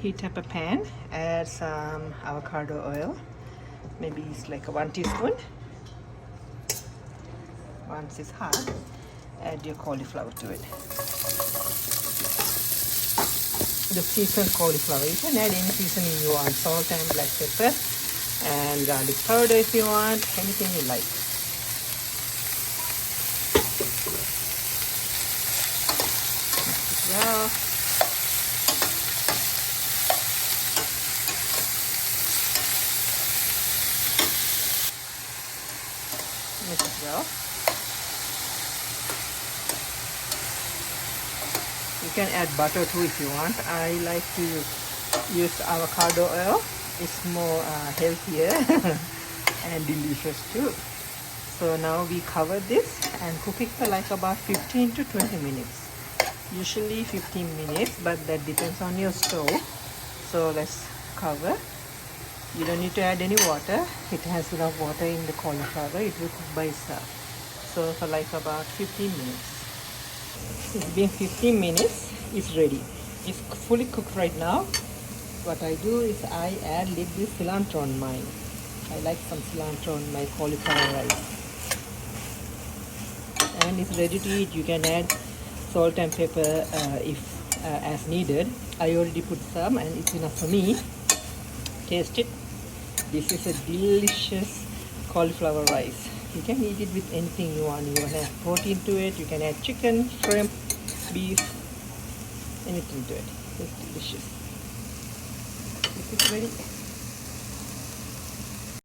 Heat up a pan, add some avocado oil, maybe it's like a 1 teaspoon. Once it's hot, add your cauliflower to it. The seasoned cauliflower, you can add any seasoning you want, salt and black pepper and garlic powder if you want, anything you like. Mix it well. Mix it well. You can add butter too if you want. I like to use avocado oil. It's more healthier and delicious too. So now we cover this and cook it for like about 15 to 20 minutes. Usually 15 minutes, but that depends on your stove. So let's cover. You don't need to add any water. It has enough water in the cauliflower. It will cook by itself. So for like about 15 minutes. It's been 15 minutes. It's ready. It's fully cooked right now. What I do is I add little bit cilantro on mine. I like some cilantro on my cauliflower rice. And it's ready to eat. You can add salt and pepper if as needed. I already put some and it's enough for me. Taste it. This is a delicious cauliflower rice. You can eat it with anything you want. You want to add protein to it. You can add chicken, shrimp, beef, anything to it. It's delicious. This is ready.